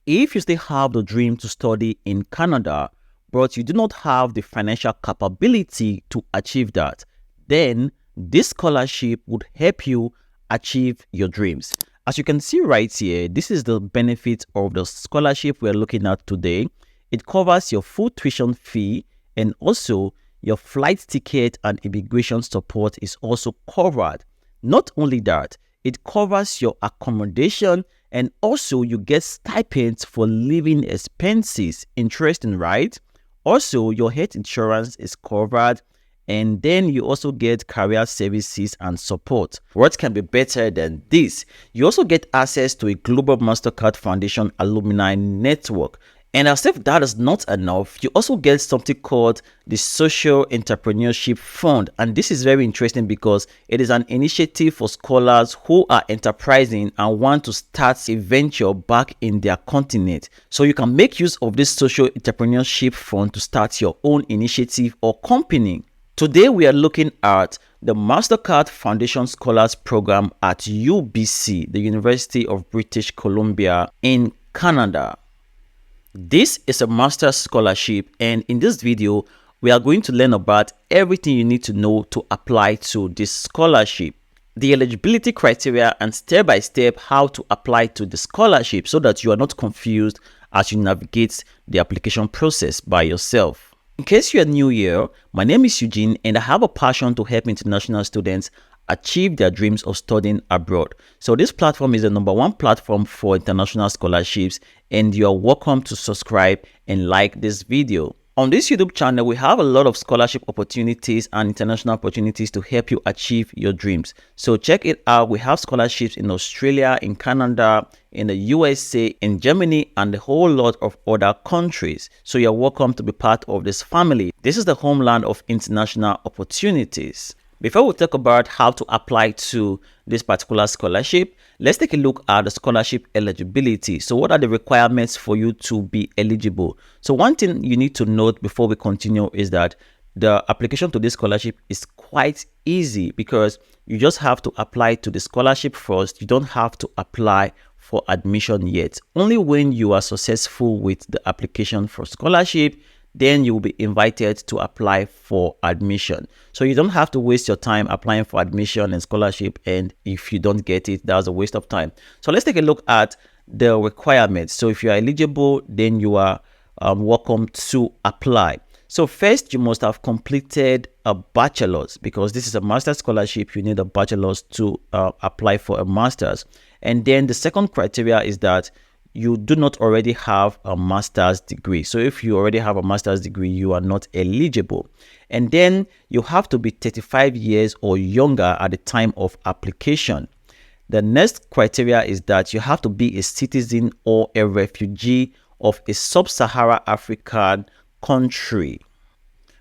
If you still have the dream to study in Canada, but you do not have the financial capability to achieve that, then this scholarship would help you achieve your dreams. As you can see right here, this is the benefit of the scholarship we're looking at today. It covers your full tuition fee, and also your flight ticket and immigration support is also covered. Not only that, it covers your accommodation, and also you get stipends for living expenses. Interesting, right? Also, your health insurance is covered, and then you also get career services and support. What can be better than this? You also get access to a global Mastercard Foundation alumni network. And as if that is not enough, you also get something called the Social Entrepreneurship Fund. And this is very interesting because it is an initiative for scholars who are enterprising and want to start a venture back in their continent. So you can make use of this Social Entrepreneurship Fund to start your own initiative or company. Today we are looking at the Mastercard Foundation Scholars Program at UBC, the University of British Columbia in Canada. This is a master's scholarship, and in this video, we are going to learn about everything you need to know to apply to this scholarship, the eligibility criteria, and step-by-step how to apply to the scholarship so that you are not confused as you navigate the application process by yourself. In case you are new here, my name is Eugene, and I have a passion to help international students achieve their dreams of studying abroad. So this platform is the #1 platform for international scholarships, and you are welcome to subscribe and like this video. On this YouTube channel, we have a lot of scholarship opportunities and international opportunities to help you achieve your dreams. So check it out. We have scholarships in Australia, in Canada, in the USA, in Germany, and a whole lot of other countries. So you're welcome to be part of this family. This is the homeland of international opportunities. Before we talk about how to apply to this particular scholarship, let's take a look at the scholarship eligibility. So what are the requirements for you to be eligible? So one thing you need to note before we continue is that the application to this scholarship is quite easy because you just have to apply to the scholarship first. You don't have to apply for admission yet. Only when you are successful with the application for scholarship, then you will be invited to apply for admission. So you don't have to waste your time applying for admission and scholarship, and if you don't get it, that's a waste of time. So let's take a look at the requirements. So if you are eligible, then you are welcome to apply. So first, you must have completed a bachelor's, because this is a master's scholarship. You need a bachelor's to apply for a master's. And then the second criteria is that you do not already have a master's degree. So if you already have a master's degree, you are not eligible. And then you have to be 35 years or younger at the time of application. The next criteria is that you have to be a citizen or a refugee of a sub-Saharan African country.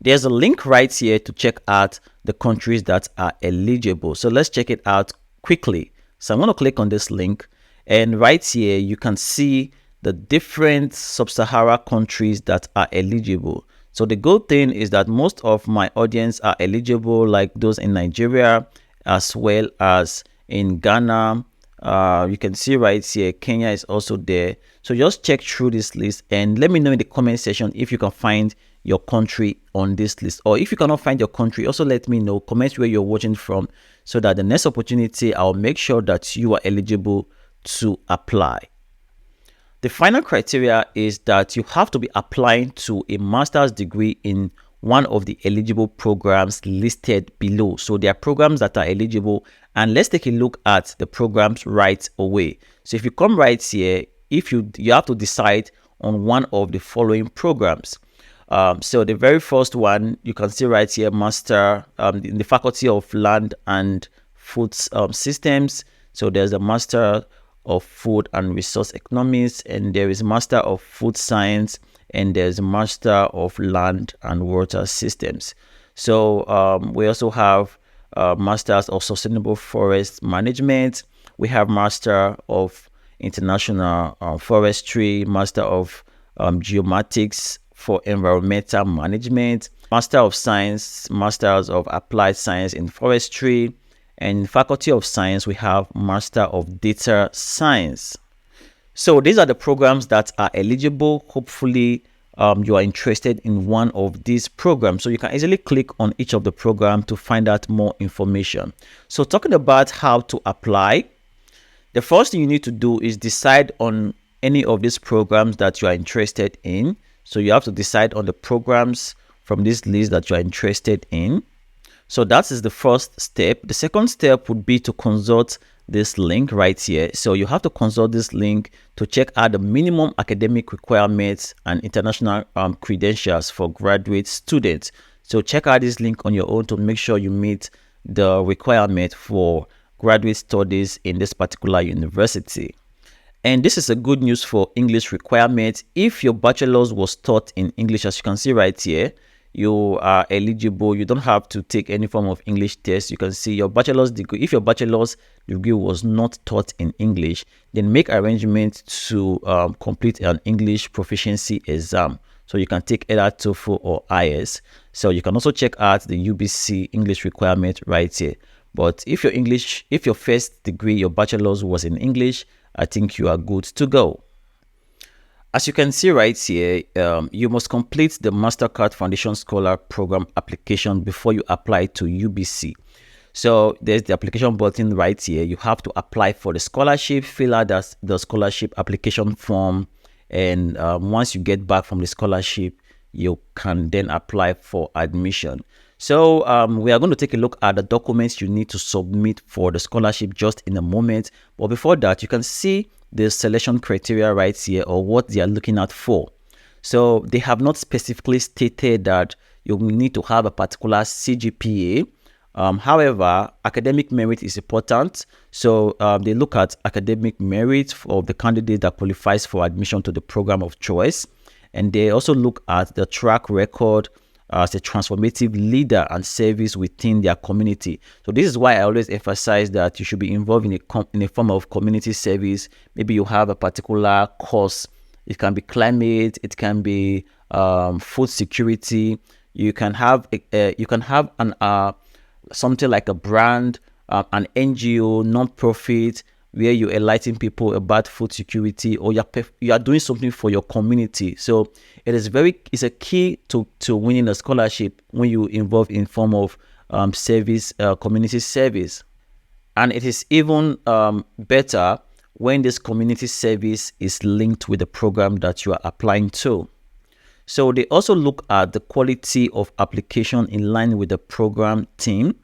There's a link right here to check out the countries that are eligible. So let's check it out quickly. So I'm going to click on this link. And right here, you can see the different sub-Saharan countries that are eligible. So the good thing is that most of my audience are eligible, like those in Nigeria, as well as in Ghana. You can see right here, Kenya is also there. So just check through this list and let me know in the comment section if you can find your country on this list. Or if you cannot find your country, also let me know. Comment where you're watching from so that the next opportunity, I'll make sure that you are eligible to apply. The final criteria is that you have to be applying to a master's degree in one of the eligible programs listed below. So there are programs that are eligible, and let's take a look at the programs right away. So if you come right here, if you have to decide on one of the following programs. So the very first one, you can see right here, master in the Faculty of Land and Food Systems. So there's a master of Food and Resource Economics, and there is Master of Food Science, and there's Master of Land and Water Systems. So we also have Masters of Sustainable Forest Management. We have Master of International Forestry, Master of Geomatics for Environmental Management, Master of Science, Masters of Applied Science in Forestry. And in Faculty of Science, we have Master of Data Science. So these are the programs that are eligible. Hopefully, you are interested in one of these programs. So you can easily click on each of the programs to find out more information. So talking about how to apply, the first thing you need to do is decide on any of these programs that you are interested in. So you have to decide on the programs from this list that you are interested in. So that is the first step. The second step would be to consult this link right here. So you have to consult this link to check out the minimum academic requirements and international credentials for graduate students. So check out this link on your own to make sure you meet the requirement for graduate studies in this particular university. And this is a good news for English requirements. If your bachelor's was taught in English, as you can see right here, you are eligible. You don't have to take any form of English test. You can see your bachelor's degree. If your bachelor's degree was not taught in English, then make arrangements to complete an English proficiency exam. So you can take either TOEFL or IELTS. So you can also check out the UBC English requirement right here. But if your first degree, your bachelor's was in English, I think you are good to go. As you can see right here, you must complete the Mastercard Foundation Scholar Program application before you apply to UBC. So there's the application button right here. You have to apply for the scholarship, fill out the scholarship application form, and once you get back from the scholarship, you can then apply for admission. So we are going to take a look at the documents you need to submit for the scholarship just in a moment. But before that, you can see the selection criteria right here, or what they are looking out for. So they have not specifically stated that you need to have a particular CGPA. However, academic merit is important. So they look at academic merit of the candidate that qualifies for admission to the program of choice. And they also look at the track record as a transformative leader and service within their community. So this is why I always emphasize that you should be involved in a form of community service. Maybe you have a particular cause. It can be climate, it can be food security. You can have an something like a brand, an NGO, non-profit, where you enlighten people about food security, or you are doing something for your community. So it's a key to winning a scholarship when you involve in form of service, community service. And it is even better when this community service is linked with the program that you are applying to. So they also look at the quality of application in line with the program theme,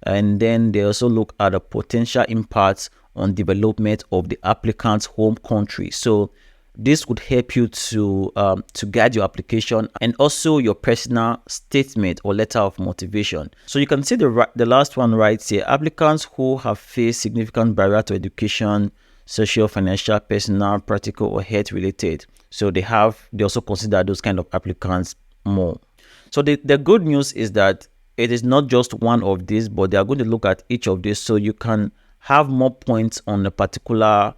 and then they also look at the potential impacts on development of the applicant's home country. So this would help you to guide your application, and also your personal statement or letter of motivation. So you can see the last one right here. Applicants who have faced significant barrier to education, social, financial, personal, practical, or health related. So they also consider those kind of applicants more. So the good news is that it is not just one of these, but they are going to look at each of these, so you can have more points on a particular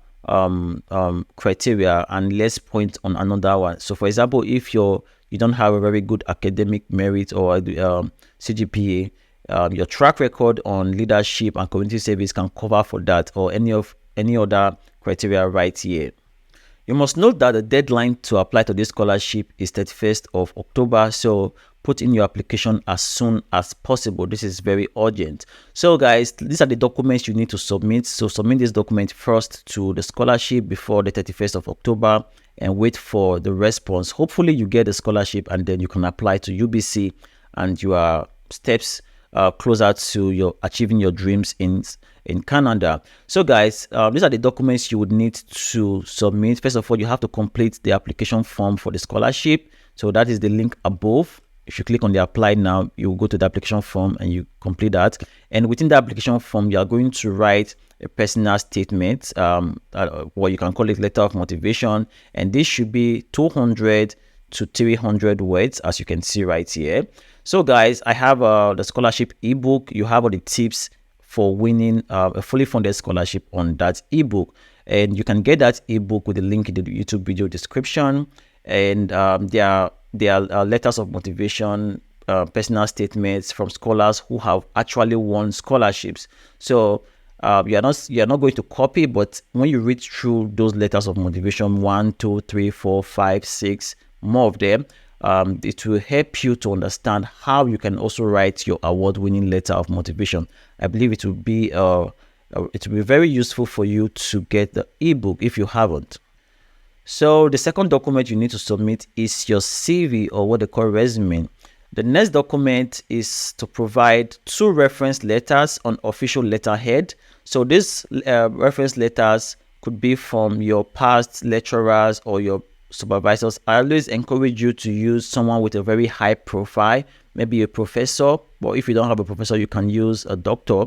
criteria and less points on another one. So for example, if you don't have a very good academic merit or CGPA, your track record on leadership and community service can cover for that, or any other criteria right here. You must note that the deadline to apply to this scholarship is 31st of October. So put in your application as soon as possible. This is very urgent. So guys, these are the documents you need to submit. So submit this document first to the scholarship before the 31st of October and wait for the response. Hopefully you get the scholarship, and then you can apply to UBC, and you are steps closer to your achieving your dreams in Canada. So guys, these are the documents you would need to submit. First of all, you have to complete the application form for the scholarship. So that is the link above. If you click on the apply now, you will go to the application form and you complete that. And within the application form, you are going to write a personal statement, what you can call it letter of motivation. And this should be 200 to 300 words, as you can see right here. So guys, I have the scholarship ebook. You have all the tips for winning a fully funded scholarship on that ebook, and you can get that ebook with the link in the YouTube video description. And there are letters of motivation, personal statements from scholars who have actually won scholarships. So you're not going to copy, but when you read through those letters of motivation, 1, 2, 3, 4, 5, 6, more of them, it will help you to understand how you can also write your award-winning letter of motivation. I believe it will be very useful for you to get the ebook if you haven't. So the second document you need to submit is your CV, or what they call resume. The next document is to provide 2 reference letters on official letterhead. So these reference letters could be from your past lecturers or your supervisors. I always encourage you to use someone with a very high profile, maybe a professor, but if you don't have a professor, you can use a doctor.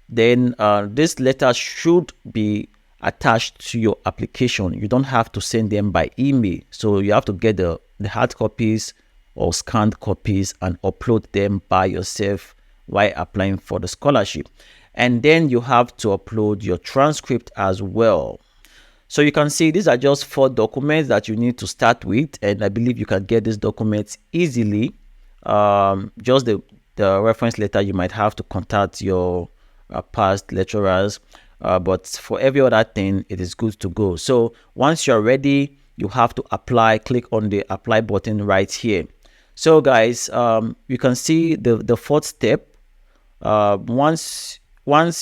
Then this letter should be attached to your application. You don't have to send them by email, so you have to get the hard copies or scanned copies and upload them by yourself while applying for the scholarship. And then you have to upload your transcript as well. So you can see these are just 4 documents that you need to start with, and I believe you can get these documents easily. Just the reference letter, you might have to contact your past lecturers, but for every other thing, it is good to go. So once you're ready, you have to apply. Click on the apply button right here. So guys, you can see the 4th step. Once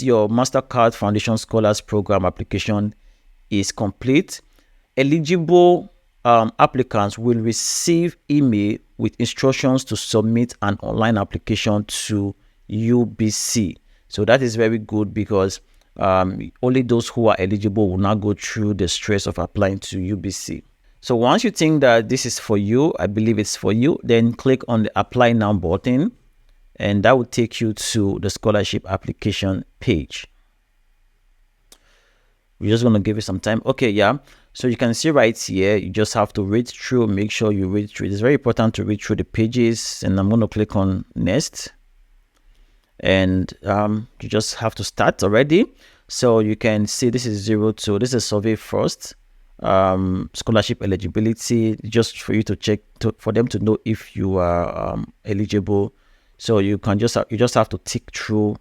your Mastercard Foundation Scholars Program application is complete, eligible applicants will receive email with instructions to submit an online application to UBC. So that is very good, because only those who are eligible will not go through the stress of applying to UBC. So once you think that this is for you, I believe it's for you, then click on the apply now button, and that will take you to the scholarship application page. We're just going to give it some time. Okay, yeah. So you can see right here, you just have to read through. Make sure you read through. It's very important to read through the pages, and I'm going to click on next. And you just have to start already. So you can see this is 02. This is survey first. Scholarship eligibility, just for you to check, for them to know if you are eligible. So you just have to tick through,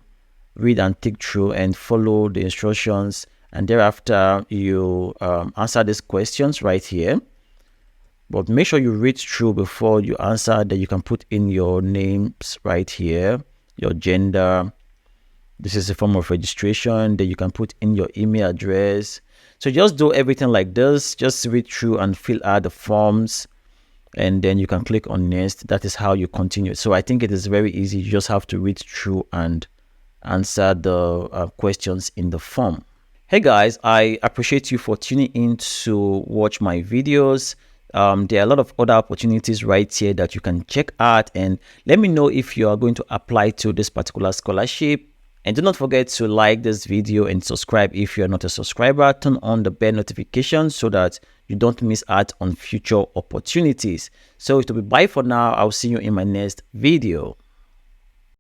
read and tick through, and follow the instructions, and thereafter you answer these questions right here. But make sure you read through before you answer. That you can put in your names right here, your gender. This is a form of registration. Then you can put in your email address. So just do everything like this. Just read through and fill out the forms, and then you can click on next. That is how you continue. So I think it is very easy. You just have to read through and answer the questions in the form. Hey guys, I appreciate you for tuning in to watch my videos. There are a lot of other opportunities right here that you can check out, and let me know if you are going to apply to this particular scholarship. And do not forget to like this video and subscribe if you are not a subscriber. Turn on the bell notifications so that you don't miss out on future opportunities. So it will be bye for now. I'll see you in my next video.